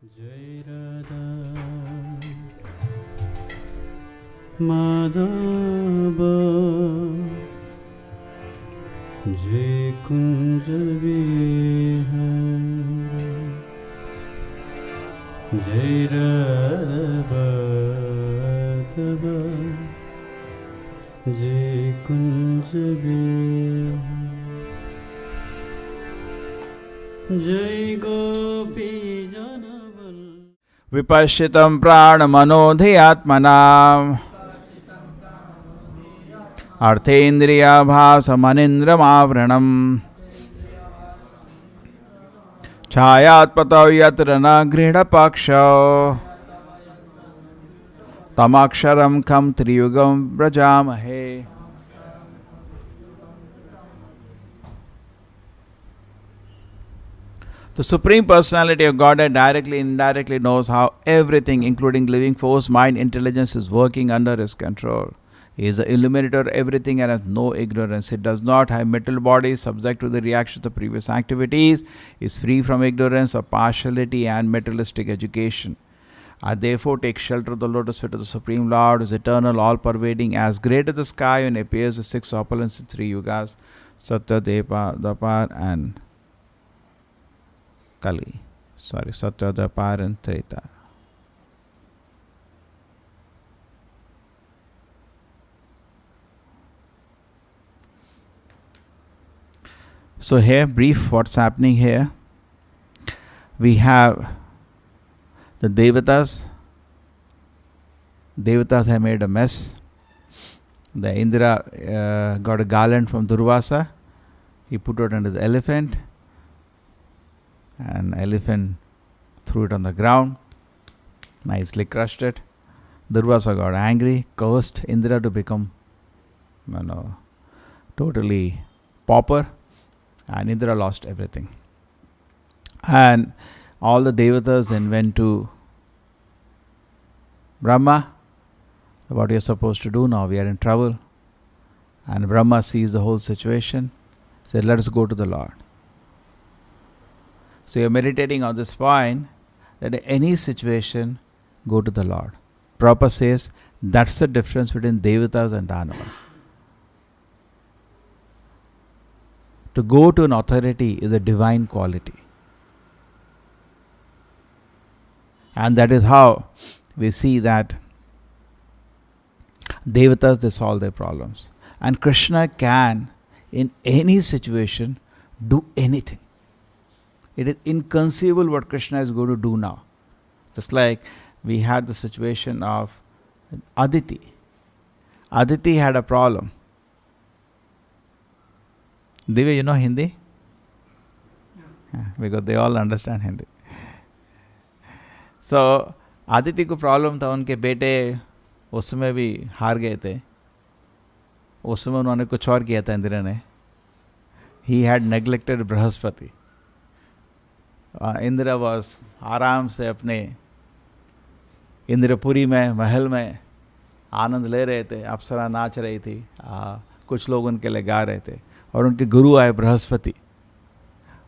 Jai Radha Madhava Jai Kunja Vihara Jai Radha Madhava Jai Kunja Vihara Jai Gopi Jana विपश्चितं प्राणमनोधियात्मनाम् अर्थेन्द्रियाभासमनिन्द्रमावृणम् छायात्पतौ यत्र न गृह्णपक्षौ तमक्षरं खं त्रियुगं व्रजामहे. The Supreme Personality of Godhead directly and indirectly knows how everything, including living force, mind, intelligence, is working under His control. He is the illuminator of everything and has no ignorance. He does not have mental bodies subject to the reactions of previous activities. He is free from ignorance of partiality and materialistic education. I therefore take shelter of the lotus feet of the Supreme Lord, who is eternal, all-pervading, as great as the sky, and appears with six opulence in three yugas, Satya, Dwapar, and Kali. Satya, Dwapar, and Treta. So here, brief what's happening here. We have the Devatas. Devatas have made a mess. The Indra got a garland from Durvasa. He put it on his elephant. And elephant threw it on the ground, nicely crushed it. Durvasa got angry, cursed Indra to become totally pauper, and Indra lost everything. And all the Devatas then went to Brahma. What are you supposed to do now? We are in trouble. And Brahma sees the whole situation, said, let us go to the Lord. So you're meditating on this point that in any situation, go to the Lord. Prabhupada says that's the difference between Devatas and Danavas. To go to an authority is a divine quality. And that is how we see that Devatas, they solve their problems. And Krishna can, in any situation, do anything. It is inconceivable what Krishna is going to do now. Just like we had the situation of Aditi. Aditi had a problem. Divya, you know Hindi? Yeah, because they all understand Hindi. So, Aditi को problem था, उनके बेटे उस समय भी हार गए थे. उस समय उन्होंने कुछ और किया था इंद्र ने. He had neglected Brahaspati. Indra was आराम से अपने इंद्रपुरी में, महल में आनंद ले रहे थे. अप्सरा नाच रही थी, कुछ लोग उनके लिए गा रहे थे, और उनके गुरु आए बृहस्पति,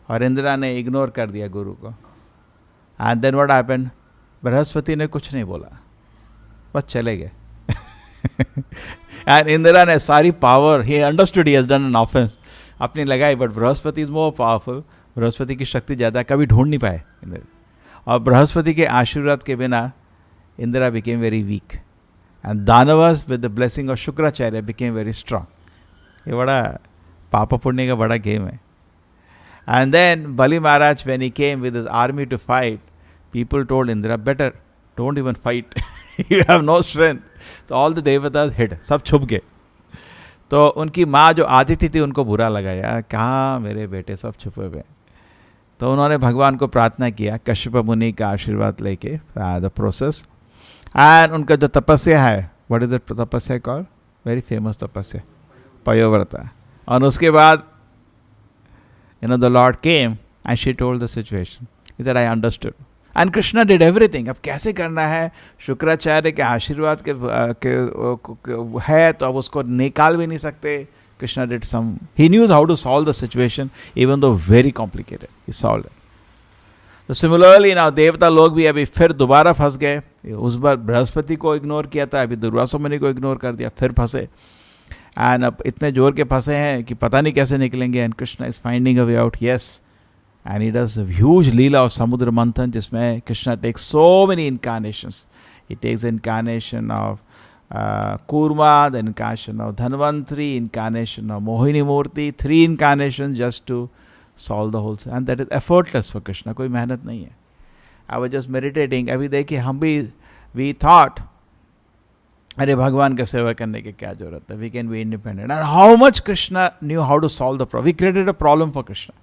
और इंद्रा ने इग्नोर कर दिया गुरु को. And then what happened? Brihaspati ने कुछ नहीं बोला, बस चले गए. एंड इंद्रा ने सारी power, he understood he has done an offence, अपनी लगाई. But Brihaspati is more powerful. Brihaspati की शक्ति ज़्यादा, कभी ढूंढ नहीं पाए इंद्र. और बृहस्पति के आशीर्वाद के बिना Indra became very weak. And दानवास with the blessing of Shukracharya became very strong. ये बड़ा पापा पुण्य का बड़ा गेम है. And then Bali Maharaj when he came with his army to fight, people told Indra, better don't even fight, you have no strength. So all the देवतास hid, सब छुप गए. तो उनकी माँ जो आदिति थी उनको बुरा लगा, यार कहाँ मेरे बेटे सब छुपे हुए. तो उन्होंने भगवान को प्रार्थना किया, कश्यप मुनि का आशीर्वाद लेके, द प्रोसेस. एंड उनका जो तपस्या है, व्हाट इज द तपस्या कॉल्ड? वेरी फेमस तपस्या, पयोव्रता. और उसके बाद the Lord came and she told the situation. He said, I understood. And Krishna did everything. अब कैसे करना है? शुक्राचार्य के आशीर्वाद के है तो अब उसको निकाल भी नहीं सकते. Krishna did he knew how to solve the situation, even though very complicated. He solved it. तो सिमिलरली ना देवता लोग भी अभी फिर दोबारा फंस गए. उस बार बृहस्पति को इग्नोर किया था, अभी दुर्वासा मुनि को इग्नोर कर दिया, फिर फंसे. एंड अब इतने जोर के फंसे हैं कि पता नहीं कैसे निकलेंगे. And Krishna is finding a way out. Yes, and he does huge leela of Samudra Manthan, जिसमें Krishna takes so many incarnations. He takes incarnation of Kurma, the incarnation of Dhanvantri, incarnation of Mohini Murti, 3 incarnations just to solve the whole. And that is effortless for Krishna, कोई मेहनत नहीं है. I was just meditating, अभी देखिए हम भी we thought अरे भगवान का सेवा करने की क्या जरूरत है, we can be independent. And how much Krishna knew how to solve the problem. We created a problem for Krishna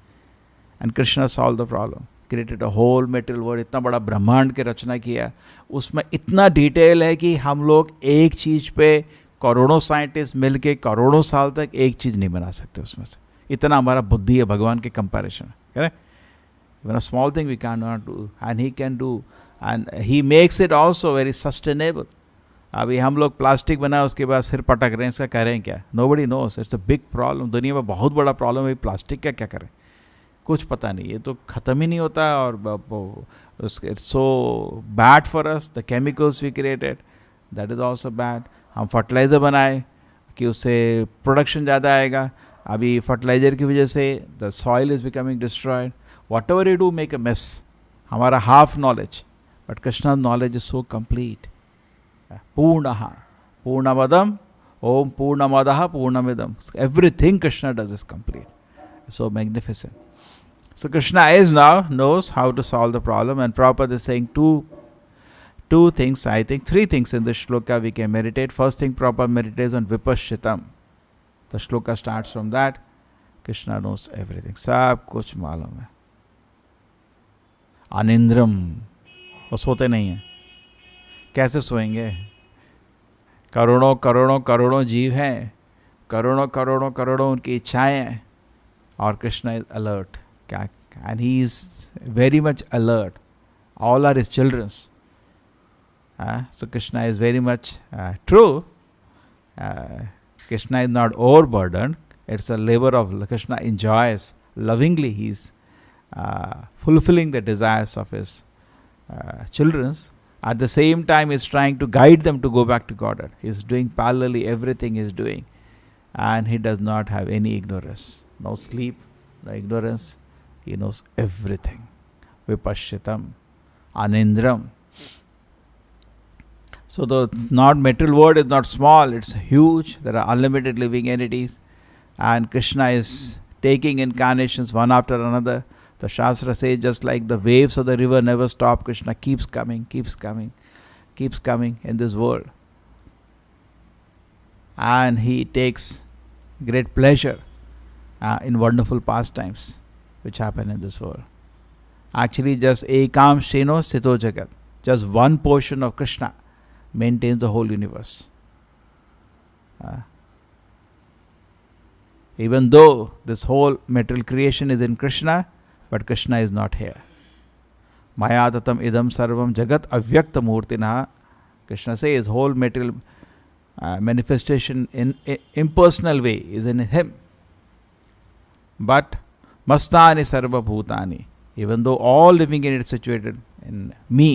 and Krishna solved the problem. Created a whole material world. इतना बड़ा ब्रह्मांड की रचना किया, उसमें इतना डिटेल है कि हम लोग एक चीज़ पे करोड़ों साइंटिस्ट मिलके करोड़ों साल तक एक चीज़ नहीं बना सकते उसमें से. इतना हमारा बुद्धि है भगवान के कंपैरिजन में. Correct. Even a small thing we can not do and he can do, and he makes it also very sustainable. अभी हम लोग प्लास्टिक बनाए उसके बाद सिर पटक रहे हैं, इसका करें क्या? Nobody nose. It's a big problem. दुनिया में बहुत बड़ा प्रॉब्लम है प्लास्टिक का, क्या करें कुछ पता नहीं. ये तो ख़त्म ही नहीं होता. और it's so bad for us. The chemicals we created, that is also bad. हम फर्टिलाइज़र बनाए कि उससे प्रोडक्शन ज़्यादा आएगा. अभी फर्टिलाइज़र की वजह से the soil is becoming destroyed. Whatever you do make a mess. हमारा half knowledge, but Krishna knowledge is so complete. पूर्णः पूर्णमदम ओम पूर्णमदः पूर्णमिदम. Everything Krishna does is complete. So magnificent. So Krishna is now knows how to solve the problem, and Prabhupada is saying two things, I think 3 things in this shloka we can meditate. First thing, Prabhupada meditates on Vipashitam. The shloka starts from that. Krishna knows everything. सब कुछ मालूम है. अनिंद्रम, वो सोते नहीं हैं. कैसे सोएंगे? करोड़ों करोड़ों करोड़ों जीव हैं, करोड़ों करोड़ों करोड़ों उनकी इच्छाएं हैं, और कृष्णा इज अलर्ट. क्या? And he is very much alert. All are his childrens. So Krishna is very much true. Krishna is not over burden. It's a labour of Krishna enjoys lovingly. He is fulfilling the desires of his children. At the same time, he is trying to guide them to go back to Godhead. He is doing parallelly everything he is doing, and he does not have any ignorance. No sleep, no ignorance. He knows everything. Vipashyitam, Anindram. So the not material world is not small, it's huge. There are unlimited living entities, and Krishna is taking incarnations one after another. The Shastra says just like the waves of the river never stop, Krishna keeps coming, keeps coming, keeps coming in this world. And he takes great pleasure in wonderful pastimes which happen in this world. Actually, just ekam sheno sito jagat, just one portion of Krishna maintains the whole universe. Even though this whole material creation is in Krishna, but Krishna is not here. Maya tatam idam sarvam jagat avyakta murtina. Krishna says whole material manifestation in impersonal way is in him. But mastani sarva bhutani, even though all living in it is situated in me,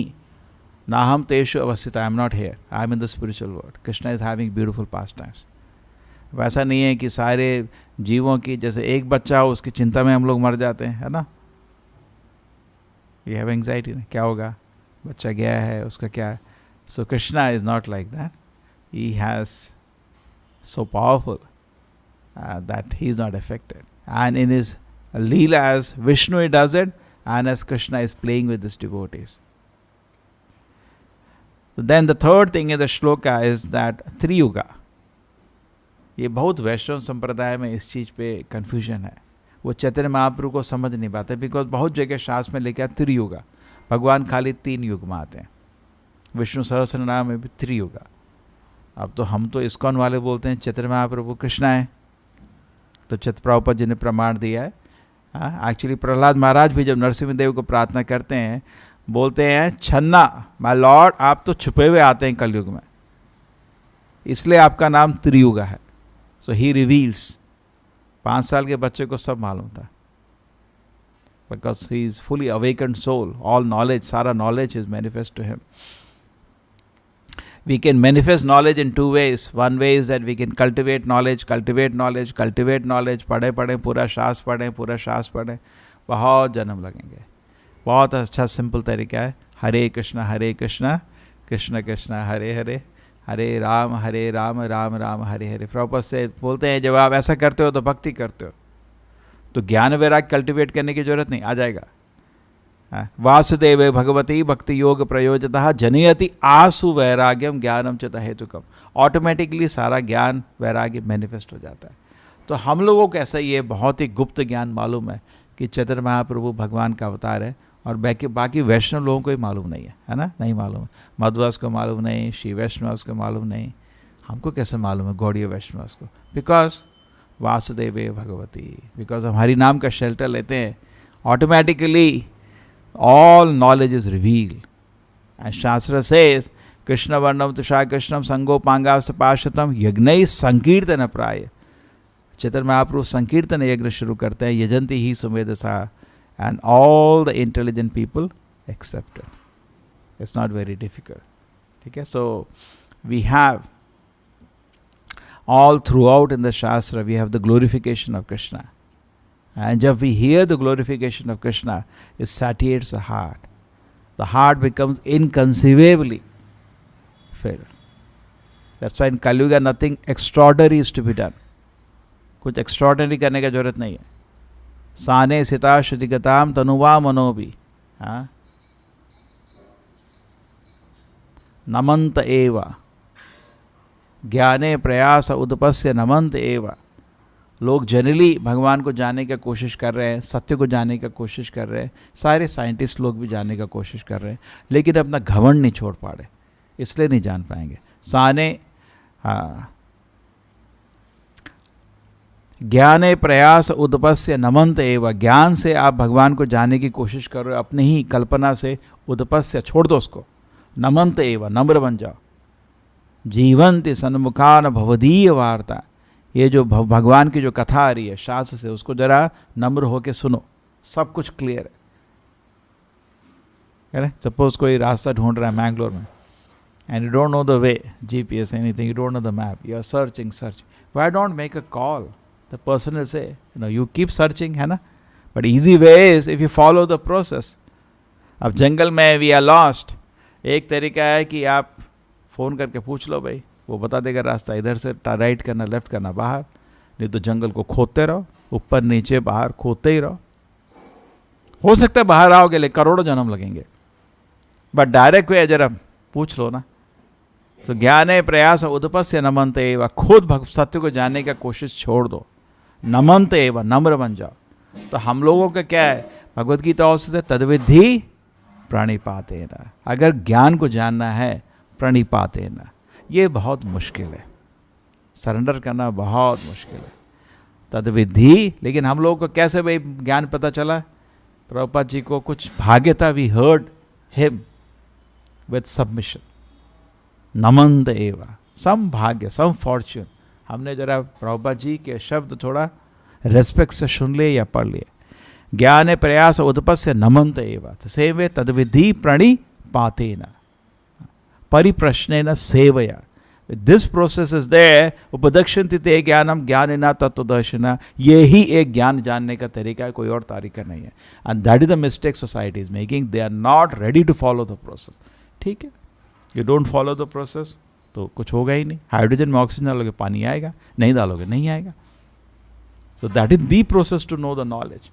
naham teshu avasita, I am not here, I am in the spiritual world. Krishna is having beautiful pastimes. वैसा नहीं है कि सारे जीवों की जैसे एक बच्चा हो उसकी चिंता में हम लोग मर जाते हैं, है ना. We have anxiety, क्या होगा, बच्चा गया है, उसका क्या है. So Krishna is not like that. He has so powerful that he is not affected. And in his Leela, as Vishnu he does it, and as Krishna is playing with his devotees. So then the third thing in the shloka is that Triyuga. ये बहुत वैष्णव संप्रदाय में इस चीज़ पे confusion है. वो चैतन्य महाप्रभु को समझ नहीं पाते, बिकॉज बहुत जगह शास्त्र में लिखा है त्रियुगा. भगवान खाली 3 युग में आते हैं. विष्णु सहस्त्र नाम में भी त्रियुगा. अब तो हम तो इस्कॉन वाले बोलते हैं चैतन्य महाप्रभु कृष्णा है, तो प्रभुपाद जी ने प्रमाण दिया है. एक्चुअली प्रहलाद महाराज भी जब नरसिंह देव को प्रार्थना करते हैं, बोलते हैं छन्ना माय लॉर्ड, आप तो छुपे हुए आते हैं कलयुग में, इसलिए आपका नाम त्रियुगा है. सो ही रिवील्स. 5 साल के बच्चे को सब मालूम था. because he is fully awakened soul. All knowledge, Sara knowledge is manifest to him. We can manifest knowledge in two ways. One way is that we can cultivate knowledge. पढ़े पूरा शास्त्र पढ़ें, बहुत जन्म लगेंगे. बहुत अच्छा सिंपल तरीका है. हरे कृष्णा कृष्ण कृष्ण हरे हरे, हरे राम राम राम हरे हरे. प्रॉपर से बोलते हैं जब आप ऐसा करते हो तो भक्ति करते हो, तो ज्ञान वैराग्य कल्टिवेट करने की जरूरत नहीं, आ जाएगा. वासुदेव भगवती भक्ति योग प्रयोजतः जनयति आसु वैराग्यम ज्ञानम चित हेतुकम. ऑटोमेटिकली सारा ज्ञान वैराग्य मैनिफेस्ट हो जाता है. तो हम लोगों को ऐसा ये बहुत ही गुप्त ज्ञान मालूम है कि चैतन्य महाप्रभु भगवान का अवतार है, और बाकी वैष्णव लोगों को ही मालूम नहीं है ना, नहीं मालूम है. मध्वास को मालूम नहीं, श्री वैष्णव को मालूम नहीं. हमको कैसे मालूम है गौड़ीय वैष्णव को? बिकॉज वासुदेव भगवती, बिकॉज हम हरि नाम का शेल्टर लेते हैं, automatically all knowledge is revealed. And Shastra says, Krishna Varnam Tushar Krishnam Sango Pangavasta Pashatam Yagnai Sankirtana Praya. Chaitanya Mahaprabhu Sankirtana Yagna shuru karte hain, Yajanti hi Sumedasa, and all the intelligent people accept it. It's not very difficult. Okay? So we have all throughout in the Shastra, we have the glorification of Krishna. And जब we hear the glorification of Krishna, it satiates the heart. The heart becomes inconceivably filled. That's why in Kali Yuga nothing extraordinary is to be done. कुछ extraordinary करने का जरूरत नहीं है. साने सिता शुद्धिगताम तनुवा मनोबी, हाँ, नमंत एवा, ज्ञाने प्रयास उदपस्य नमंत एवा. लोग जनरली भगवान को जानने का कोशिश कर रहे हैं, सत्य को जानने का कोशिश कर रहे हैं, सारे साइंटिस्ट लोग भी जानने का कोशिश कर रहे हैं, लेकिन अपना घमंड नहीं छोड़ पा रहे, इसलिए नहीं जान पाएंगे. साने ज्ञाने प्रयास उदपस्य नमंत एवं, ज्ञान से आप भगवान को जानने की कोशिश कर रहे हो, अपने ही कल्पना से उदपस्य छोड़ दो उसको, नमंत एवं नम्र बन जाओ. जीवंत सन्मुखान भवदीय वार्ता, ये जो भगवान की जो कथा आ रही है शास्त्र से, उसको जरा नम्र होके सुनो, सब कुछ क्लियर है. सपोज कोई रास्ता ढूंढ रहा है मैंगलोर में, and you don't know the way, GPS anything, you don't know the map, you are searching, why don't make a call? The person will say, you keep searching, है ना. But easy way is if you follow the process. अब जंगल में we are lost, एक तरीका है कि आप फ़ोन करके पूछ लो, भाई वो बता देगा रास्ता, इधर से राइट करना, लेफ्ट करना, बाहर. नहीं तो जंगल को खोदते रहो, ऊपर नीचे बाहर खोदते ही रहो. हो सकता है बाहर आओगे लेकिन करोड़ों जन्म लगेंगे. बट डायरेक्ट वे जरा पूछ लो ना. सो ज्ञाने प्रयास उदपस्य नमंत एवं, खुद सत्य को जानने का कोशिश छोड़ दो, नमंत एवं नम्र बन जाओ. तो हम लोगों का क्या है, भगवद गीता से तद्विधि प्रणिपातेन. अगर ज्ञान को जानना है प्रणिपातेन, ये बहुत मुश्किल है, सरेंडर करना बहुत मुश्किल है. तद्विधि, लेकिन हम लोगों को कैसे भाई ज्ञान पता चला? प्रभुपाद जी को कुछ भाग्य था, we heard him with submission, नमंत एवा, सम भाग्य, सम फॉर्च्यून. हमने जरा प्रभुपाद जी के शब्द थोड़ा रेस्पेक्ट से सुन लिए या पढ़ लिए. ज्ञान प्रयास उदपस्य नमंत एवा, सेम वे तद्विधि प्रणिपातेन परिप्रश्नेन सेवया. दिस प्रोसेस इज देयर, उपदक्षिणति ते ज्ञानम ज्ञानिना तत्वदर्शिना. ये ही एक ज्ञान जानने का तरीका है, कोई और तरीका नहीं है. And that is the mistake society is making, they are not ready to follow the process. ठीक है, you don't follow the process तो कुछ होगा ही नहीं. हाइड्रोजन में ऑक्सीजन डालोगे पानी आएगा, नहीं डालोगे नहीं आएगा. So that is the process to know the knowledge.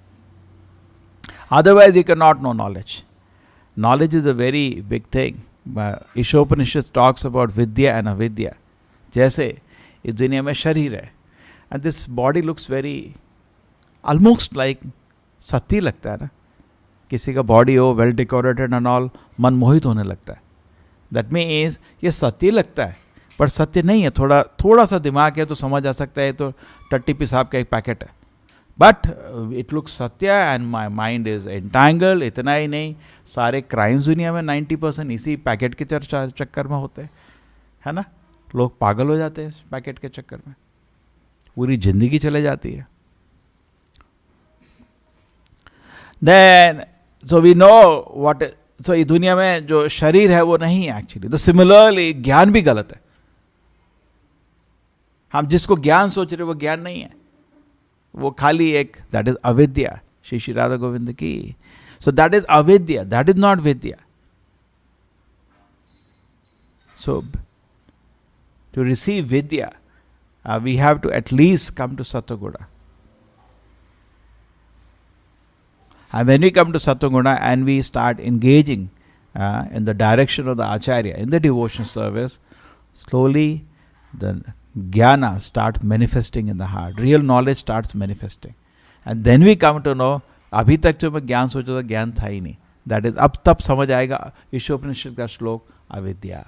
Otherwise you can not know knowledge. Knowledge is a very big thing. Ishopanishad talks about vidya and avidya. जैसे इस दुनिया में शरीर है, and this body looks very almost like सत्य लगता है ना. किसी का बॉडी हो वेल डेकोरेटेड एंड ऑल, मन मोहित होने लगता है. दैट मीन्स ये सत्य लगता है पर सत्य नहीं है. थोड़ा सा दिमाग है तो समझ आ सकता है तो टट्टी पेशाब का एक पैकेट है. बट इट लुक्स सत्य and my mind is entangle. इतना ही नहीं, सारे क्राइम्स दुनिया में 90% इसी पैकेट के चक्कर में होते हैं, है ना. लोग पागल हो जाते हैं इस पैकेट के चक्कर में, पूरी जिंदगी चले जाती है. Then so we know what, so ये दुनिया में जो शरीर है वो नहीं है एक्चुअली. तो सिमिलरली ज्ञान भी गलत है. हम जिसको ज्ञान सोच रहे वो ज्ञान नहीं है, वो खाली एक, दैट इज अविद्या. श्री श्री राधा गोविंद की. सो दैट इज अविद्या, that is not Vidya. So to receive Vidya, we have to at least come to Sattva-guna. And when we come to Sattva-guna and we start engaging in the direction of the Acharya, in the devotion service, slowly the jnana starts manifesting in the heart. Real knowledge starts manifesting. And then we come to know, अभी तक जो मैं ज्ञान सोचा था ज्ञान था ही नहीं. That is, अब तब समझ आएगा ईशोपनिषद का श्लोक अविद्या.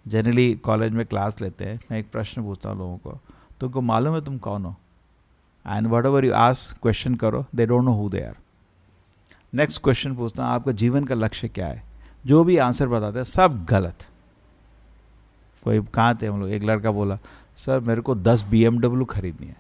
जनरली कॉलेज में क्लास लेते हैं, मैं एक प्रश्न पूछता हूँ लोगों को, तुमको मालूम है तुम कौन हो? And whatever you ask question करो, they don't know who they are. Next question पूछता हूँ, आपका जीवन का लक्ष्य क्या है? जो भी आंसर बताते हैं सब गलत. कोई कहाँ थे हम लोग, एक लड़का बोला सर मेरे को 10 BMW खरीदनी है.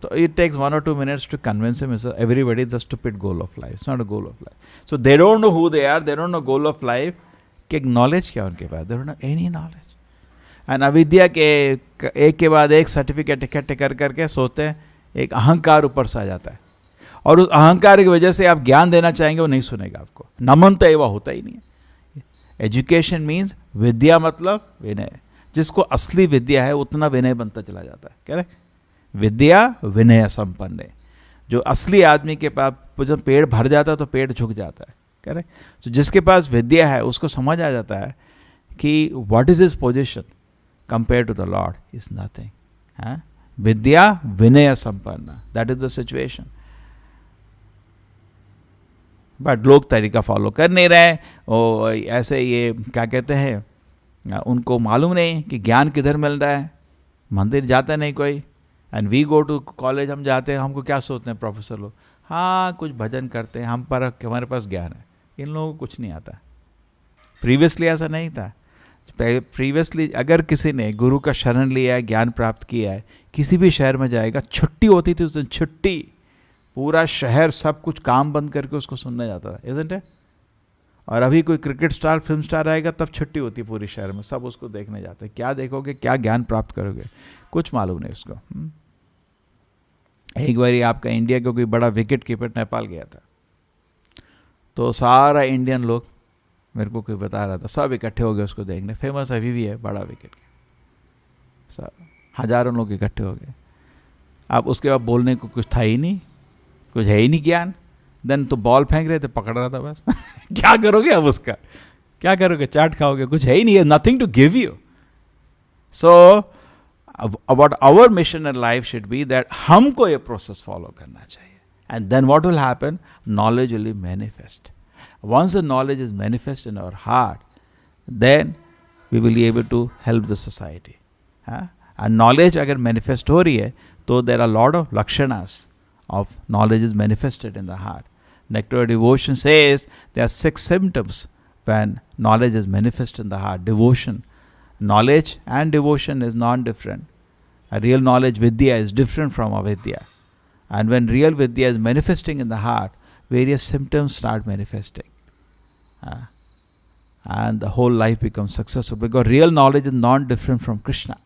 तो it takes 1 or 2 minutes to convince him, sir, everybody is a stupid goal of life. It's not a goal of life. So they don't know who they are, they don't know goal of life. कि knowledge क्या उनके पास, they don't know any knowledge. And अविद्या के एक के बाद एक सर्टिफिकेट इकट्ठे कर करके सोचते हैं, एक अहंकार ऊपर से आ जाता है, और उस अहंकार की वजह से आप ज्ञान देना चाहेंगे वो नहीं सुनेगा आपको. नमन तो एवं होता ही नहीं है. एजुकेशन मीन्स विद्या, मतलब विनय. जिसको असली विद्या है उतना विनय बनता चला जाता है. कह रहे विद्या विनय संपन्न है. जो असली आदमी के पास जब पेड़ भर जाता है तो पेड़ झुक जाता है. करें तो जिसके पास विद्या है उसको समझ आ जाता है कि what is his position compare to the lord is nothing. विद्या विनय संपन्न, that is the situation. But लोग तरीका फॉलो कर नहीं रहे. ओ ऐसे ये क्या कहते हैं, उनको मालूम नहीं कि ज्ञान किधर मिल रहा है. मंदिर जाता नहीं कोई. And we go to college, हम जाते हैं, हमको क्या सोचते हैं प्रोफेसर लोग, हाँ कुछ भजन करते हैं, हम पर हमारे पास ज्ञान है. इन लोगों को कुछ नहीं आता. प्रीवियसली ऐसा नहीं था. प्रीवियसली अगर किसी ने गुरु का शरण लिया है, ज्ञान प्राप्त किया है, किसी भी शहर में जाएगा, छुट्टी होती थी उस दिन, छुट्टी, पूरा शहर सब कुछ काम बंद करके उसको सुनने जाता था. Isn't it? और अभी कोई क्रिकेट स्टार, फिल्म स्टार आएगा तब छुट्टी होती है पूरी शहर में, सब उसको देखने जाते हैं. क्या देखोगे, क्या ज्ञान प्राप्त करोगे, कुछ मालूम नहीं उसको. एक बार आपका इंडिया का कोई बड़ा विकेट कीपर नेपाल गया था, तो सारा इंडियन लोग, मेरे को कोई बता रहा था, सब इकट्ठे हो गए उसको देखने. फेमस अभी भी है, बड़ा विकेट, सब हजारों लोग इकट्ठे हो गए. अब उसके बाद बोलने को कुछ था ही नहीं, कुछ है ही नहीं ज्ञान. देन तो बॉल फेंक रहे थे, पकड़ रहा था बस. क्या करोगे अब उसका, क्या करोगे, चाट खाओगे, कुछ है ही नहीं है, nothing to give you. So what our mission in life should be that हमको ये प्रोसेस फॉलो करना चाहिए. And then what will happen? Knowledge will be manifest. Once the knowledge is manifest in our heart, then we will be able to help the society. And knowledge अगर manifest हो रही है, तो there are a lot of lakshanas of knowledge is manifested in the heart. Nectar of Devotion says there are 6 symptoms when knowledge is manifest in the heart. Devotion. Knowledge and devotion is non-different. A real knowledge, vidya, is different from avidya. And when real vidya is manifesting in the heart, various symptoms start manifesting. And the whole life becomes successful, because real knowledge is non-different from Krishna.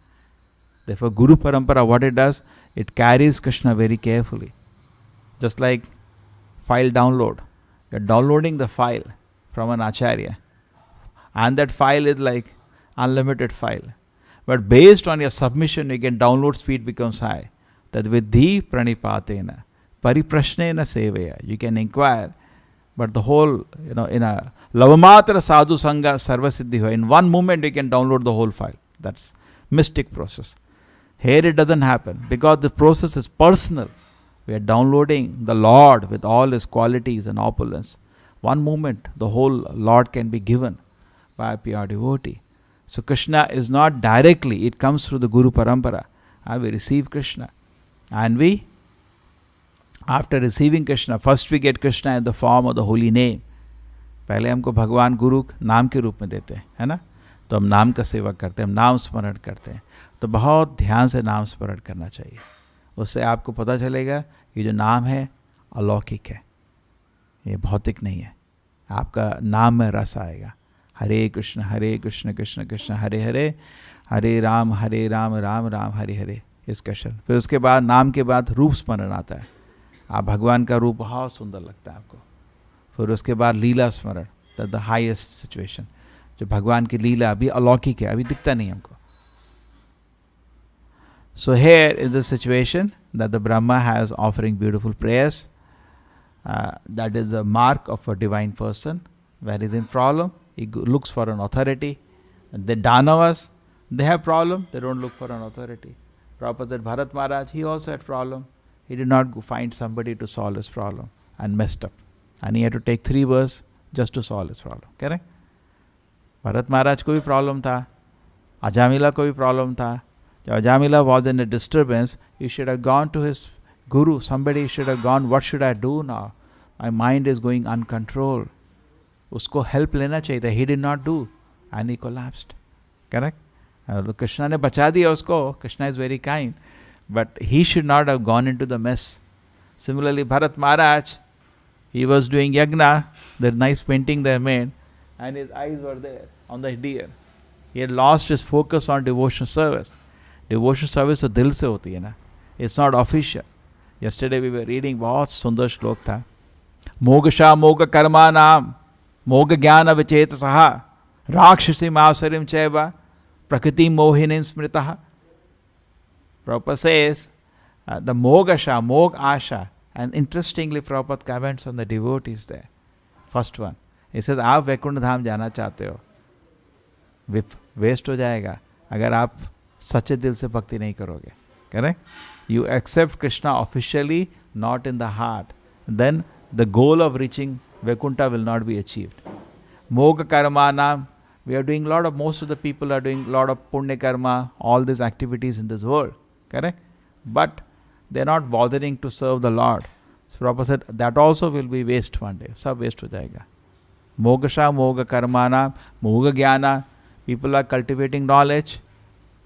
Therefore, Guru Parampara, what it does, it carries Krishna very carefully. Just like file download. You're downloading the file from an acharya. And that file is like unlimited file. But based on your submission, you can download speed becomes high. That vidhi pranipatena, pariprashnena seveya. You can inquire. But the whole, in a lavamatra sadhu sangha sarva siddhi ho. In one moment, you can download the whole file. That's mystic process. Here it doesn't happen, because the process is personal. We are downloading the Lord with all His qualities and opulence. One moment, the whole Lord can be given by a pure devotee. So Krishna is not directly, it comes through the Guru Parampara. We receive Krishna. And we, after receiving Krishna, first we get Krishna in the form of the holy name. पहले हमको भगवान गुरु नाम के रूप में देते हैं, है ना? तो हम नाम का सेवा करते हैं, हम नाम स्मरण करते हैं. तो बहुत ध्यान से नाम स्मरण करना चाहिए. उससे आपको पता चलेगा ये जो नाम है अलौकिक है. ये भौतिक नहीं है. आपका नाम में रस आएगा. हरे कृष्ण कृष्ण कृष्ण हरे हरे, हरे राम राम राम हरे हरे. इसका शरण. फिर उसके बाद नाम के बाद रूप स्मरण आता है. आप भगवान का रूप बहुत सुंदर लगता है आपको. फिर उसके बाद लीला स्मरण, द हाईएस्ट सिचुएशन. जो भगवान की लीला अभी अलौकिक है, अभी दिखता नहीं हमको. So here is the situation that the Brahma has offering beautiful prayers. That is the mark of a divine person. Where is in problem, he looks for an authority. The Danavas, they have problem, they don't look for an authority. Prabhupada said, Bharat Maharaj, he also had problem. He did not find somebody to solve his problem and messed up. And he had to take 3 verses just to solve his problem. Correct? Bharat Maharaj को भी problem था, Ajamila को भी problem था. Ajamila was in a disturbance. He should have gone to his guru. Somebody should have gone, what should I do now? My mind is going uncontrolled. उसको help लेना चाहिए था. He did not do. And he collapsed. Correct? Krishna ने बचा दिया उसको. Krishna is very kind. But he should not have gone into the mess. Similarly, Bharat Maharaj, he was doing yagna, the nice painting they made, and his eyes were there on the deer. He had lost his focus on devotional service. Devotional service तो दिल से होती है ना. It's not official. Yesterday we were reading, बहुत सुंदर श्लोक था. मोगशा मोग कर्मा नाम मोग ज्ञान अवचेत सहा राक्षसी मावसरिम चैवा प्रकृति मोहिनीं स्मृतः. Prabhupada says the mogasha, mog asha, and interestingly Prabhupada comments on the devotees there. First one, he says आप वैकुंठ धाम जाना चाहते हो, वेस्ट हो जाएगा अगर आप सच्चे दिल से भक्ति नहीं करोगे. Correct? You accept Krishna officially, not in the heart. Then the goal of reaching Vaikuntha will not be achieved. Moga karma nam, we are doing most of the people are doing a lot of punya karma, all these activities in this world. Correct? But they are not bothering to serve the Lord. So Prabhupada said that also will be waste one day. Sab waste ho jayega. Mogasha moga karma nam, moga jnana. People are cultivating knowledge,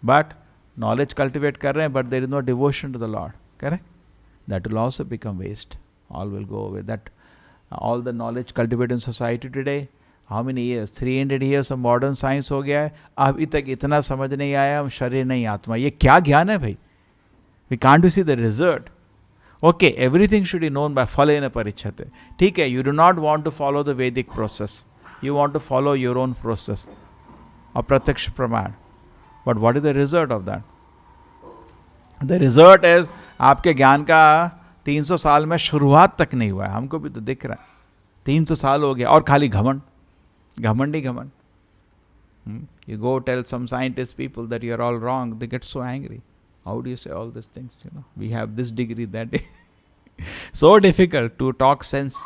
but knowledge cultivate kar rahe hain, but there is no devotion to the Lord. Correct? That will also become waste. All will go away. That all the knowledge cultivated in society today, how many years? 300 years of modern science हो गया है. अभी तक इतना समझ नहीं आया हम शरीर नहीं आत्मा. ये क्या ज्ञान है भाई? We can't see the result. Okay, everything should be known by phalena parichate. ठीक है, you do not want to follow the Vedic process. You want to follow your own process. Apratyaksh praman. But what is the result of that? The result is आपके ज्ञान का 300 साल में शुरुआत तक नहीं हुआ है. हमको भी तो दिख रहा है 300 साल हो गया और खाली घमंड ही घमंड. You go tell some scientist people that you are all wrong, they get so angry. How do you say all these things? We have this degree, that day. So difficult to talk sense.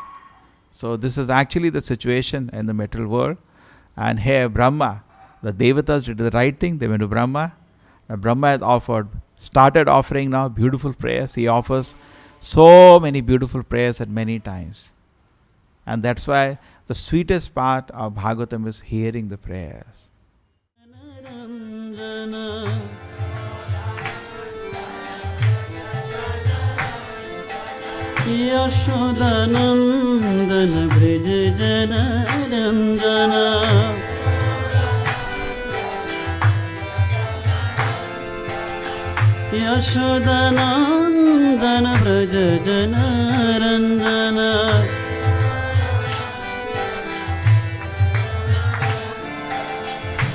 So this is actually the situation in the material world. And here Brahma, the Devatas did the right thing. They went to Brahma. Now Brahma has started offering now beautiful prayers. He offers so many beautiful prayers at many times. And that's why the sweetest part of Bhagavatam is hearing the prayers. Yashodanandana Brij Jana Ranjana Yashodanandana Brij Jana Ranjana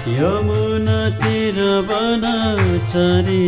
Yamuna Tirabana Chari